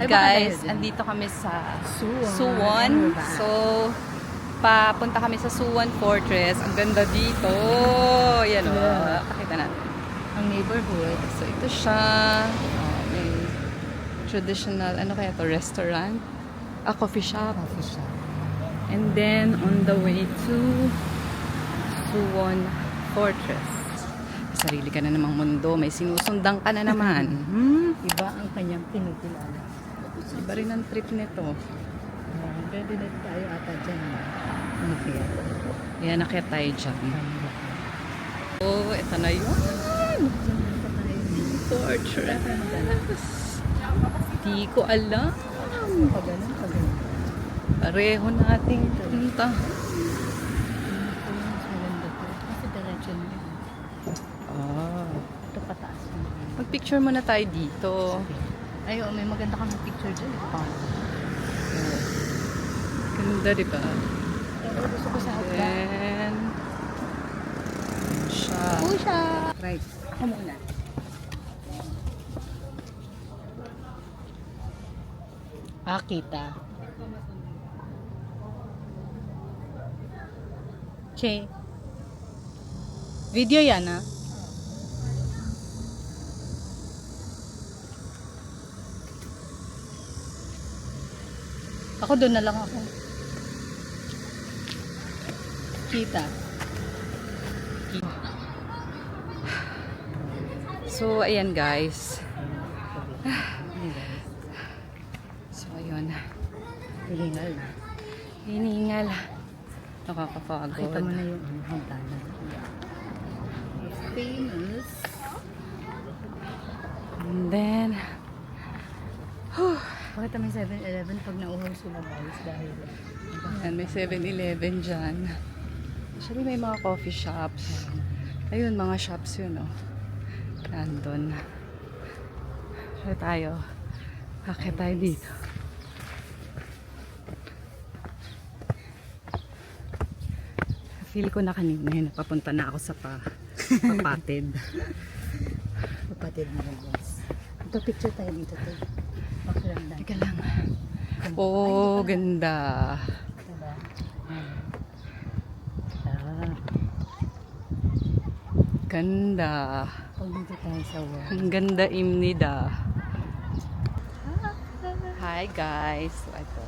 Ay, baka guys, tayo dun. andito kami sa Suwon. Suwon. Diba? So, papunta kami sa Suwon Fortress. Ang ganda dito. Yan o. Yeah. Pakita natin. Ang neighborhood. So, ito siya. Oh, may traditional, ano kaya to? Restaurant? Coffee shop. Coffee shop. And then, on the way to Suwon Fortress. Sarili ka na namang mundo. May sinusundan ka na naman. Iba ang kanyang kinikilala. Iba rin ang trip nito. Ready na tayo ata dyan. Okay. Ayan, nakita tayo dyan. Oh, ito na yun. Fortress. Di ko alam. Pag ganun, pag ganun. Pareho nating punta. Maganda to. Kasi diretso na yun. Ito pataas na. Mag-picture muna tayo dito. Ay, oh, may maganda kang picture dyan. Ganda, di ba? Pero gusto ko sa hagdan. Then, siya. Pusha! Right. Ako muna. Kita. Che. Video yan, ha? Ako doon na lang ako. Kita. So, ayan guys. So, ayun. Hihingal na. Hiningal. Nakakapagod. Kita mo na yung hagdanan. Famous. And then, Pakita mo yung 7-Eleven pag nauhol sila guys dahil ayan, may 7-Eleven dyan. Actually, may mga coffee shops. Ayun, mga shops yun, oh. Nandun. So, tayo. Akit tayo dito. Feel ko na kanina yun. Napapunta na ako sa papatid. kapatid mo na guys. Ito picture tayo dito to. Pakiramdam. Teka lang. Oh, ganda. Diba? Ganda. Pag dito tayo sa wall. Ang ganda imnida. Hi guys. So, ito.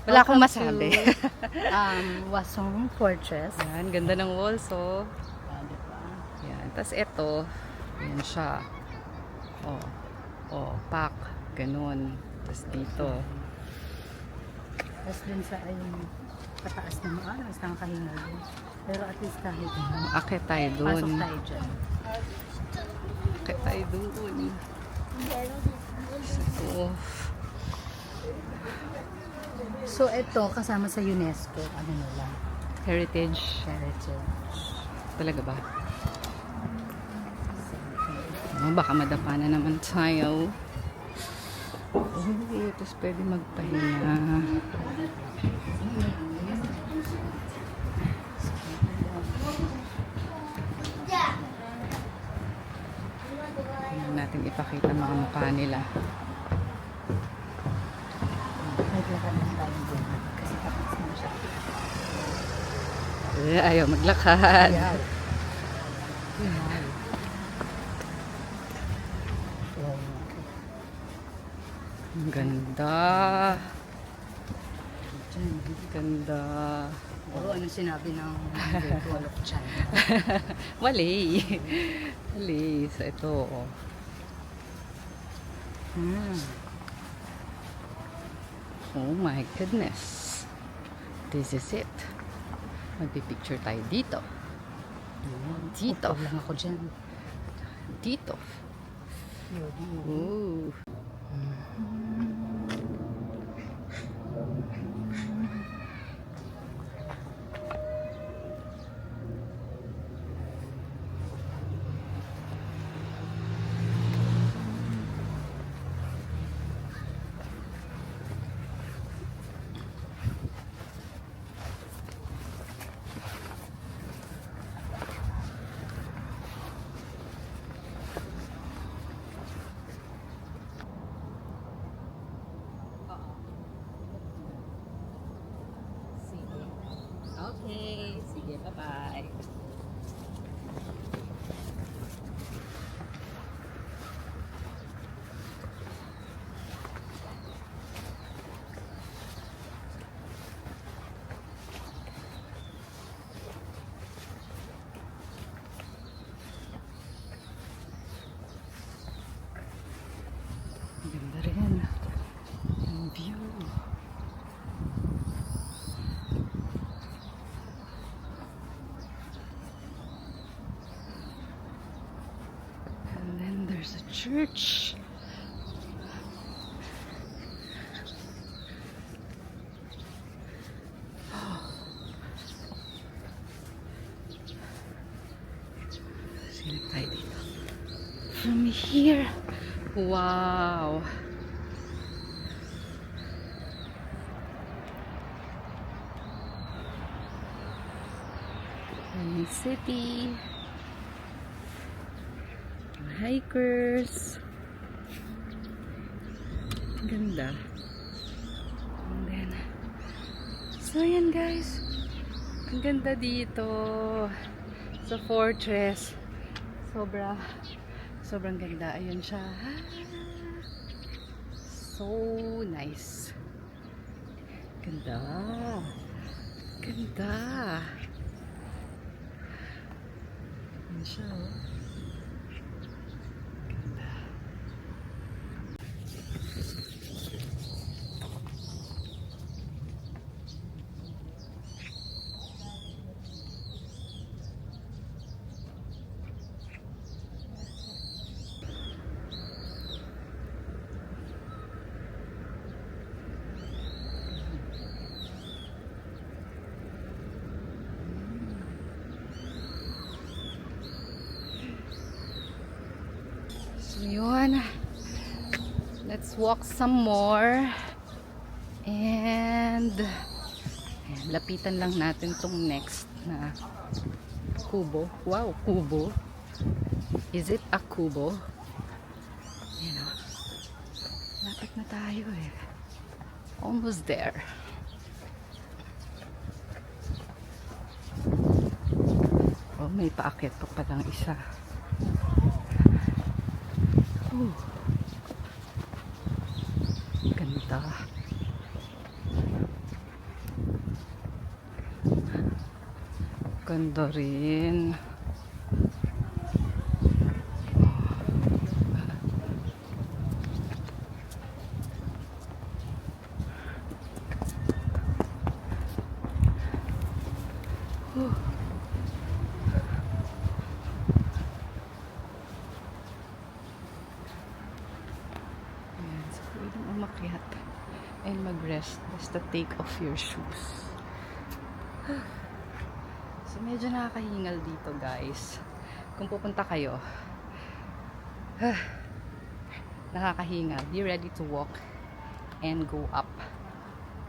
Wala akong masabi. Hwasong Fortress. Yan, ganda ng walls, oh. Diba? Yan. Tapos ito, yan siya. Oh. Oh, pack. Ganun. Tapos dito. Tapos dun sa ayun, pataas na mga ano, mas nakakahingal din. Pero at least kahit Akit tayo pasok dun. tayo dyan. Akit tayo dun. So, So ito, kasama sa UNESCO, ano nila, heritage. heritage. Talaga ba? Oh, baka madapa na naman tayo. Okay, tapos pwede magpahinga. Hindi natin ipakita mga mukha nila. Naglakad na tayo dyan. Kasi tapos na siya. Ayaw maglakad. Yeah. Hingal. Wow. Ang ganda. Dyan. Ganda. Pero ano sinabi ng Wall of China? Mali. Mali. So, ito. Oh. Oh my goodness. This is it. Magpipicture tayo dito. Dito. Huwag lang ako dyan. Dito. Ooh. Okay, sige, bye-bye. Ganda rin. Yung view. And then there's a church. Silip tayo dito. From here. Wow. Main city. Hikers. Ang ganda. And then, so yan guys. Ang ganda dito. Sa fortress. Sobrang ganda. Ayun siya. So nice. Ganda. Ganda. Ayun siya, oh. Ganda. So yun, let's walk some more and ayan, lapitan lang natin tong next na kubo. Wow, kubo. Is it a kubo? You know, lapit na tayo eh. Almost there. Oh, may paakyat pa palang isa. Oh. Ganda. Ganda rin. Oh. So pwedeng umakyat and mag-rest basta take off your shoes. So medyo nakakahingal dito guys. Kung pupunta kayo, nakakahingal. Be ready to walk and go up.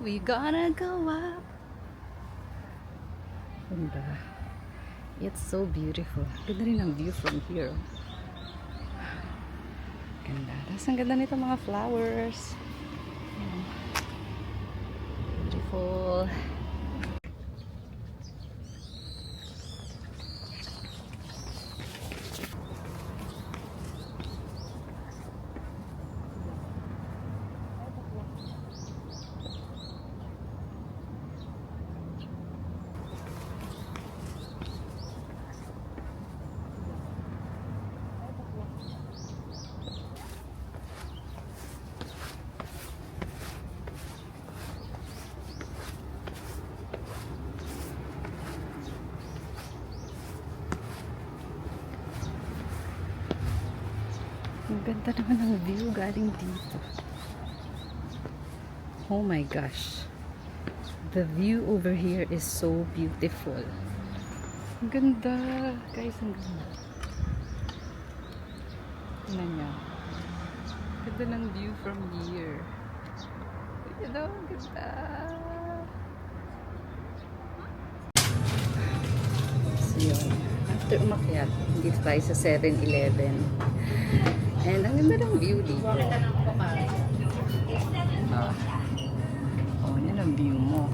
We gonna go up. Ganda. It's so beautiful. Ganda rin ang view from here. Ganda. Tapos ang ganda nito mga flowers. Ayan. Beautiful. Ang ganda naman ng view galing dito. Oh my gosh. The view over here is so beautiful. Ang ganda. Guys, ang ganda. Tingnan niyo. Ganda ng view from here. Ito, ang ganda. So yun. After umakyat, dito tayo sa 7-Eleven. And ang ganda ng view dito. Oh, yan ang view mo.